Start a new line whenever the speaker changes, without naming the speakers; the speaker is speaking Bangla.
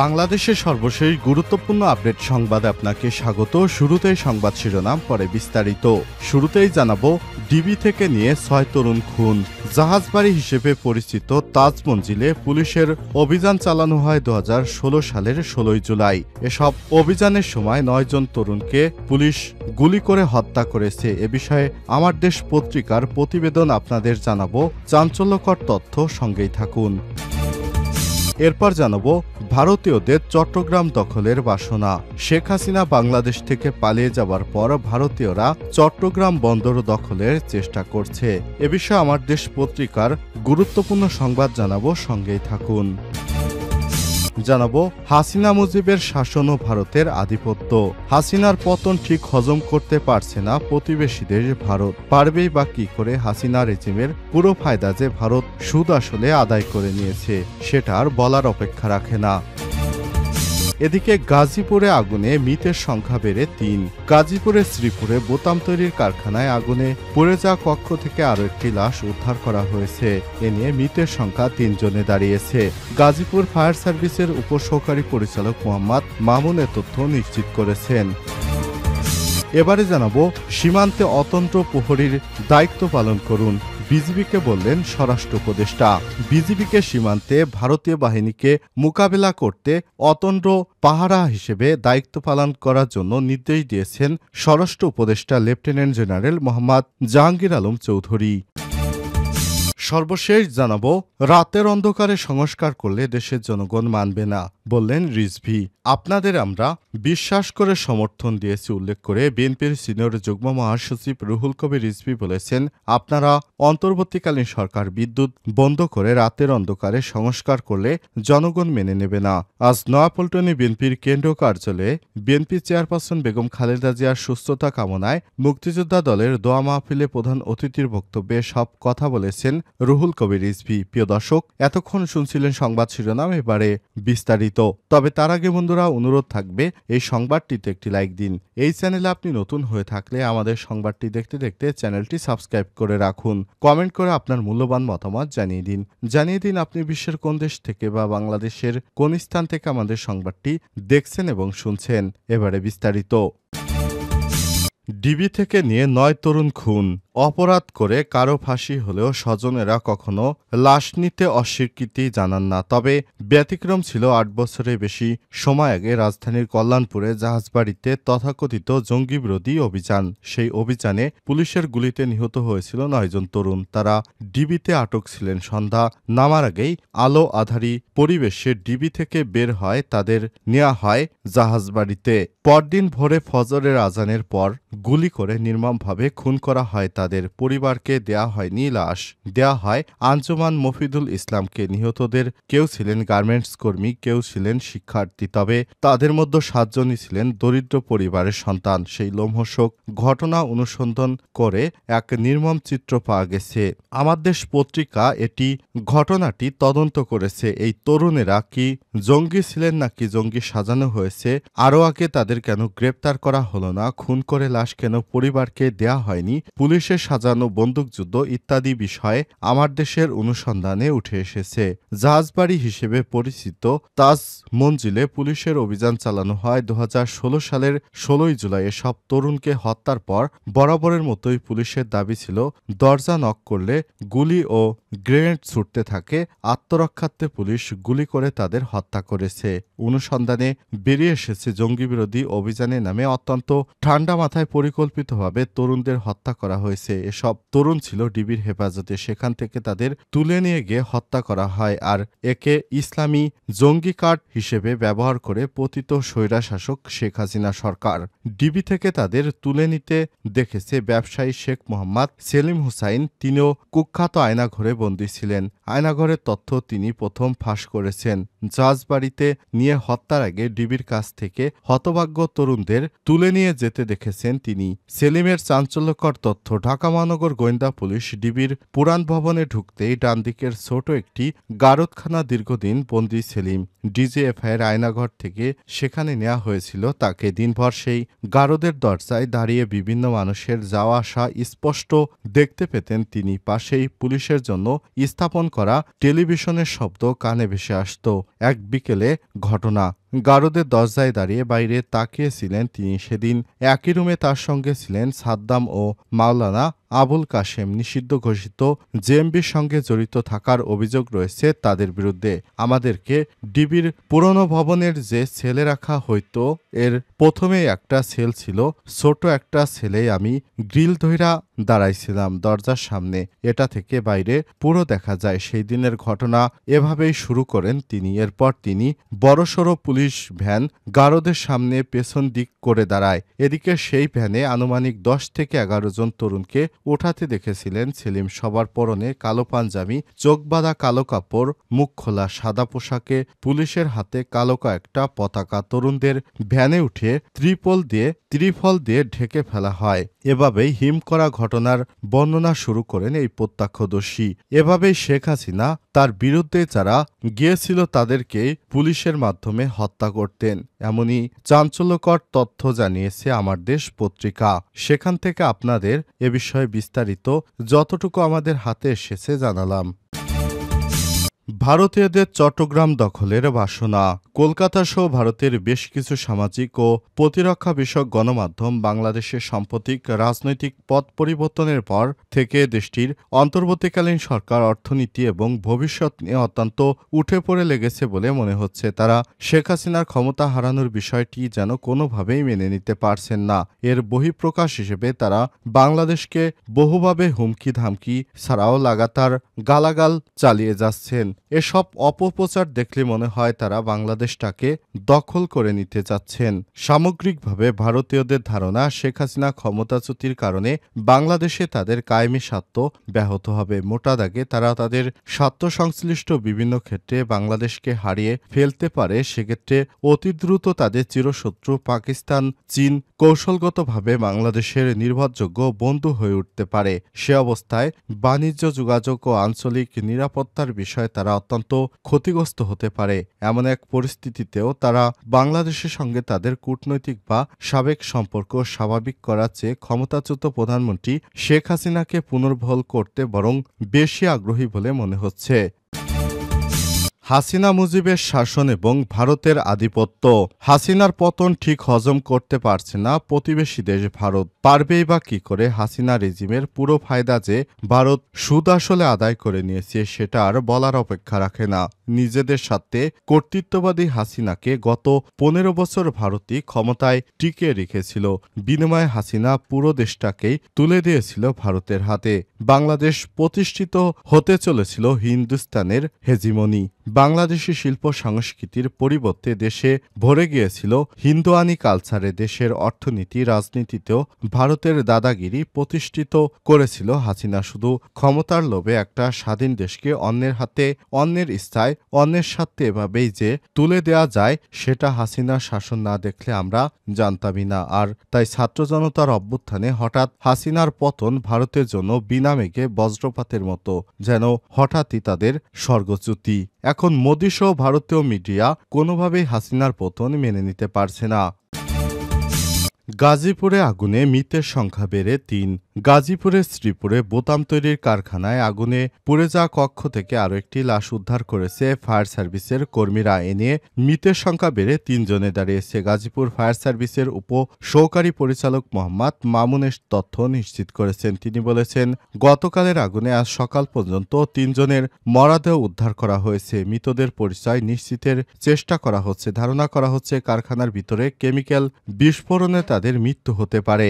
বাংলাদেশের সর্বশেষ গুরুত্বপূর্ণ আপডেট সংবাদে আপনাকে স্বাগত। শুরুতেই সংবাদ শিরোনাম, পরে বিস্তারিত। শুরুতেই জানাবো, ডিবি থেকে নিয়ে ৬ তরুণ খুন। জাহাজবাড়ি হিসেবে পরিচিত তাজ মঞ্জিলে পুলিশের অভিযান চালানো হয় ২০১৬ সালের ১৬ জুলাই। এসব অভিযানের সময় ৯ জন তরুণকে পুলিশ গুলি করে হত্যা করেছে। এ বিষয়ে আমার দেশ পত্রিকার প্রতিবেদন আপনাদের জানাবো। চাঞ্চল্যকর তথ্য, সঙ্গেই থাকুন। এরপর জানাবো, ভারতীয়দের চট্টগ্রাম দখলের বাসনা। শেখ হাসিনা বাংলাদেশ থেকে পালিয়ে যাবার পর ভারতীয়রা চট্টগ্রাম বন্দর দখলের চেষ্টা করছে। এ বিষয়ে আমার দেশ পত্রিকার গুরুত্বপূর্ণ সংবাদ জানাবো, সঙ্গেই থাকুন। জানাবো, হাসিনা মুজিবের শাসন ও ভারতের আধিপত্য। হাসিনার পতন ঠিক হজম করতে পারছে না প্রতিবেশী দেশ ভারত। পারবেই বা কি করে হাসিনা রেজিমের পুরো ফায়দা যে ভারত সুদ আসলে আদায় করে নিয়েছে, সেটা আর বলার অপেক্ষা রাখে না। এদিকে গাজীপুরে আগুনে মৃতের সংখ্যা বেড়ে ৩। গাজীপুরের শ্রীপুরে বোতাম তৈরির কারখানায় আগুনে পুড়ে যাওয়া কক্ষ থেকে আরও একটি লাশ উদ্ধার করা হয়েছে। এ নিয়ে মৃতের সংখ্যা ৩ জনে দাঁড়িয়েছে। গাজীপুর ফায়ার সার্ভিসের উপসহকারী পরিচালক মোহাম্মদ মামুন এ তথ্য নিশ্চিত করেছেন। এবারে জানাবো, সীমান্তে অতন্ত্র প্রহরীর দায়িত্ব পালন করুন। বিজিবিকে বললেন স্বরাষ্ট্র উপদেষ্টা। বিজিবিকে সীমান্তে ভারতীয় বাহিনীকে মোকাবেলা করতে অতন্ত্র পাহারা হিসেবে দায়িত্ব পালন করার জন্য নির্দেশ দিয়েছেন স্বরাষ্ট্র উপদেষ্টা লেফটেন্যান্ট জেনারেল মোহাম্মদ জাহাঙ্গীর আলম চৌধুরী। সর্বশেষ জানাবো, রাতের অন্ধকারে সংস্কার করলে দেশের জনগণ মানবে না, বললেন রিজভী। আপনাদের আমরা বিশ্বাস করে সমর্থন দিয়েছি উল্লেখ করে বিএনপির সিনিয়র যুগ্ম মহাসচিব রুহুল কবির রিজভী বলেছেন, আপনারা অন্তর্বর্তীকালীন সরকার বিদ্যুৎ বন্ধ করে রাতের অন্ধকারে সংস্কার করলে জনগণ মেনে নেবে না। আজ নয়াপল্টনে বিএনপির কেন্দ্রীয় কার্যালয়ে বিএনপি চেয়ারপারসন বেগম খালেদা জিয়ার সুস্থতা কামনায় মুক্তিযোদ্ধা দলের দোয়া মাহফিলে প্রধান অতিথির বক্তব্যে সব কথা বলেছেন রুহুল কবির রিজভী। প্রিয় দর্শক, এতক্ষণ শুনছিলেন সংবাদ শিরোনাম, এবারে বিস্তারিত। তবে তার আগে বন্ধুরা, অনুরোধ থাকবে এই সংবাদটিতে একটি লাইক দিন। এই চ্যানেলে আপনি নতুন হয়ে থাকলে আমাদের সংবাদটি দেখতে দেখতে চ্যানেলটি সাবস্ক্রাইব করে রাখুন। কমেন্ট করে আপনার মূল্যবান মতামত জানিয়ে দিন আপনি বিশ্বের কোন দেশ থেকে বা বাংলাদেশের কোন স্থান থেকে আমাদের সংবাদটি দেখছেন এবং শুনছেন। এবারে বিস্তারিত। ডিবি থেকে নিয়ে ৯ তরুণ খুন। অপরাধ করে কারো ফাঁসি হলেও স্বজনেরা কখনো লাশ নিতে অস্বীকৃতি জানান না। তবে ব্যতিক্রম ছিল ৮ বছরের বেশি সময় আগে রাজধানীর কল্যাণপুরে জাহাজবাড়িতে তথাকথিত জঙ্গি বিরোধী অভিযান। সেই অভিযানে পুলিশের গুলিতে নিহত হয়েছিল ৯ জন তরুণ। তারা ডিবিতে আটক ছিলেন। সন্ধ্যা নামার আগেই আলো আধারী পরিবেশে ডিবি থেকে বের হয় তাদের নেওয়া হয় জাহাজবাড়িতে। পরদিন ভোরে ফজরের আজানের পর গুলি করে নির্মমভাবে খুন করা হয় তাদের। পরিবারকে দেয়া হয়নি লাশ, দেয়া হয় আঞ্জুমান মফিদুল ইসলামকে। নিহতদের কেউ ছিলেন গার্মেন্টস কর্মী, কেউ ছিলেন শিক্ষার্থী। তবে তাদের মধ্যে ৭ জনই ছিলেন দরিদ্র পরিবারের সন্তান। সেই লোমহর্ষক ঘটনা অনুসন্ধান করে এক নির্মম চিত্র পাওয়া গেছে। আমার দেশ পত্রিকা ঘটনাটি তদন্ত করেছে। এই তরুণেরা কি জঙ্গি ছিলেন নাকি জঙ্গি সাজানো হয়েছে? আরও আগে তাদের কেন গ্রেপ্তার করা হলো না? খুন করে লাশ কেন পরিবারকে দেয়া হয়নি? পুলিশের সাজানো বন্দুকযুদ্ধ ইত্যাদি বিষয়ে আমার দেশের অনুসন্ধানে উঠে এসেছে। জাহাজবাড়ি হিসেবে পরিচিত তাজ মঞ্জিলে পুলিশের অভিযান চালানো হয় ২০১৬ সালের ১৬ জুলাই। এসব তরুণকে হত্যার পর বরাবরের মতোই পুলিশের দাবি ছিল, দরজা নক করলে গুলি ও গ্রেনেড ছুটতে থাকে। আত্মরক্ষার্থে পুলিশ গুলি করে তাদের হত্যা করেছে। অনুসন্ধানে বেরিয়ে এসেছে, জঙ্গিবিরোধী অভিযানের নামে অত্যন্ত ঠান্ডা মাথায় পরিকল্পিতভাবে তরুণদের হত্যা করা হয়েছে। এসব তরুণ ছিল ডিবির হেফাজতে। সেখান থেকে তাদের তুলে নিয়ে গিয়ে হত্যা করা হয় আর একে ইসলামী জঙ্গি কার্ড হিসেবে ব্যবহার করে পতিত স্বৈরাশাসক শেখ হাসিনা সরকার। ডিবি থেকে তাদের তুলে নিতে দেখেছে ব্যবসায়ী শেখ মোহাম্মদ সেলিম হুসাইন। তিনিও কুখ্যাত আয়নাঘরে বন্দী ছিলেন। আয়নাঘরের তথ্য তিনি প্রথম ফাঁস করেছেন। জাহাজবাড়িতে নিয়ে হত্যার আগে ডিবির কাছ থেকে হতভাগ্য তরুণদের তুলে নিয়ে যেতে দেখেছেন তিনি। সেলিমের চাঞ্চল্যকর তথ্য, ঢাকা মহানগর গোয়েন্দা পুলিশ ডিবির পুরান ভবনে ঢুকতেই ডান দিকের ছোট একটি গারদখানা দীর্ঘদিন বন্দী সেলিম। ডিজিএফআইয়ের আয়নাঘর থেকে সেখানে নেওয়া হয়েছিল তাকে। দিনভর সেই গারদের দরজায় দাঁড়িয়ে বিভিন্ন মানুষের যাওয়া আসা স্পষ্ট দেখতে পেতেন তিনি। পাশেই পুলিশের জন্য স্থাপন করা টেলিভিশনের শব্দ কানে ভেসে আসত। এক বিকেলে ঘটনা। গারদের দরজায় দাঁড়িয়ে বাইরে তাকিয়েছিলেন তিনি। সেদিন একই রুমে তার সঙ্গে ছিলেন সাদ্দাম ও মাওলানা আবুল কাশেম। নিষিদ্ধ ঘোষিত জেএমবির সঙ্গে জড়িত থাকার অভিযোগ রয়েছে তাদের বিরুদ্ধে। আমাদেরকে ডিবির পুরনো ভবনের যে সেলে রাখা হইতো এর প্রথমেই একটা সেল ছিল, ছোট একটা সেলেই আমি গ্রিল ধইরা দাঁড়াইছিলাম দরজার সামনে। এটা থেকে বাইরে পুরো দেখা যায়। সেই দিনের ঘটনা এভাবেই শুরু করেন তিনি। এরপর তিনি বড়সড় পুলিশ ভ্যান গারদের সামনে পেছন দিক করে দাঁড়ায়। এদিকে সেই ভ্যানে আনুমানিক 10 থেকে 11 জন তরুণকে ওঠাতে দেখেছিলেন সেলিম। সবার পরনে কালো পাঞ্জাবি, চোখ বাঁধা কালো কাপড়, মুখ খোলা সাদা পোশাকে, পুলিশের হাতে কালো কয়েকটা পতাকা। তরুণদের ভ্যানে উঠে ত্রিফল দিয়ে ঢেকে ফেলা হয়। এভাবেই হিম করা ঘটনার বর্ণনা শুরু করেন এই প্রত্যক্ষদর্শী। এভাবেই শেখ হাসিনা তার বিরুদ্ধে যারা গিয়েছিল তাদেরকে পুলিশের মাধ্যমে হত্যা করতেন, এমনই চাঞ্চল্যকর তথ্য জানিয়েছে আমার দেশ পত্রিকা। সেখান থেকে আপনাদের এ বিষয়ে বিস্তারিত যতটুকু আমাদের হাতে এসেছে জানালাম। ভারতীয়দের চট্টগ্রাম দখলের বাসনা। কলকাতা সহ ভারতের বেশ কিছু সামাজিক ও প্রতিরক্ষা বিষয়ক গণমাধ্যম বাংলাদেশের সাম্প্রতিক রাজনৈতিক পথ পরিবর্তনের পর থেকে দেশটির অন্তর্বর্তীকালীন সরকার অর্থনীতি এবং ভবিষ্যৎ নিয়ে অত্যন্ত উঠে পড়ে লেগেছে বলে মনে হচ্ছে। তারা শেখ হাসিনার ক্ষমতা হারানোর বিষয়টি যেন কোনোভাবেই মেনে নিতে পারছেন না। এর বহিঃপ্রকাশ হিসেবে তারা বাংলাদেশকে বহুভাবে হুমকি ধামকি ছাড়াও লাগাতার গালাগাল চালিয়ে যাচ্ছেন। এসব অপপ্রচার দেখলে মনে হয় তারা বাংলাদেশটাকে দখল করে নিতে চাচ্ছেন। সামগ্রিকভাবে ভারতীয়দের ধারণা শেখ হাসিনা ক্ষমতাচ্যুতির কারণে বাংলাদেশে তাদের কায়েমি স্বার্থ ব্যাহত হবে। মোটা দাগে তারা তাদের স্বার্থ সংশ্লিষ্ট বিভিন্ন ক্ষেত্রে বাংলাদেশকে হারিয়ে ফেলতে পারে। সেক্ষেত্রে অতি দ্রুত তাদের চিরশত্রু পাকিস্তান, চীন কৌশলগতভাবে বাংলাদেশের নির্ভরযোগ্য বন্ধু হয়ে উঠতে পারে। সে অবস্থায় বাণিজ্য, যোগাযোগ ও আঞ্চলিক নিরাপত্তার বিষয়ে তারা অত্যন্ত ক্ষতিগ্রস্ত হতে পারে। এমন এক পরিস্থিতিতেও তারা বাংলাদেশের সঙ্গে তাদের কূটনৈতিক বা সাবেক সম্পর্ক স্বাভাবিক করার চেয়ে ক্ষমতাচ্যুত প্রধানমন্ত্রী শেখ হাসিনাকে পুনর্বহাল করতে বরং বেশি আগ্রহী বলে মনে হচ্ছে। হাসিনা মুজিবের শাসন এবং ভারতের আধিপত্য। হাসিনার পতন ঠিক হজম করতে পারছে না প্রতিবেশী দেশ ভারত। পারবেই বা কি করে? হাসিনা রেজিমের পুরো ফায়দা যে ভারত সুদ আসলে আদায় করে নিয়েছে সেটা আর বলার অপেক্ষা রাখে না। নিজেদের সাথে কর্তৃত্ববাদী হাসিনাকে গত 15 বছর ভারতই ক্ষমতায় টিকিয়ে রেখেছিল। বিনিময়ে হাসিনা পুরো দেশটাকেই তুলে দিয়েছিল ভারতের হাতে। বাংলাদেশ প্রতিষ্ঠিত হতে চলেছিল হিন্দুস্তানের হেজিমনি। বাংলাদেশি শিল্প সংস্কৃতির পরিবর্তে দেশে ভরে গিয়েছিল হিন্দুয়ানি কালচারে। দেশের অর্থনীতি, রাজনীতিতেও ভারতের দাদাগিরি প্রতিষ্ঠিত করেছিল হাসিনা। শুধু ক্ষমতার লোভে একটা স্বাধীন দেশকে অন্যের হাতে, অন্যের ইচ্ছায়, অন্যের স্বার্থে এভাবেই যে তুলে দেয়া যায় সেটা হাসিনার শাসন না দেখলে আমরা জানতামই না। আর তাই ছাত্র জনতার অভ্যুত্থানে হঠাৎ হাসিনার পতন ভারতের জন্য বিনা মেঘে বজ্রপাতের মতো, যেন হঠাৎই তাদের স্বর্গচ্যুতি। এখন মোদিসহ ভারতীয় মিডিয়া কোনোভাবেই হাসিনার পতন মেনে নিতে পারছে না। গাজীপুরে আগুনে মৃতের সংখ্যা বেড়ে 3। গাজীপুরের শ্রীপুরে বোতাম তৈরির কারখানায় আগুনে পুড়ে যাওয়া কক্ষ থেকে আরও একটি লাশ উদ্ধার করেছে ফায়ার সার্ভিসের কর্মীরা। এ নিয়ে মৃতের সংখ্যা বেড়ে 3 জনে দাঁড়িয়েছে। গাজীপুর ফায়ার সার্ভিসের উপ সহকারী পরিচালক মোহাম্মদ মামুনের তথ্য নিশ্চিত করেছেন। তিনি বলেছেন, গতকালের আগুনে আজ সকাল পর্যন্ত 3 জনের মরদেহ উদ্ধার করা হয়েছে। মৃতদের পরিচয় নিশ্চিতের চেষ্টা করা হচ্ছে। ধারণা করা হচ্ছে কারখানার ভিতরে কেমিক্যাল বিস্ফোরণে তাদের মৃত্যু হতে পারে।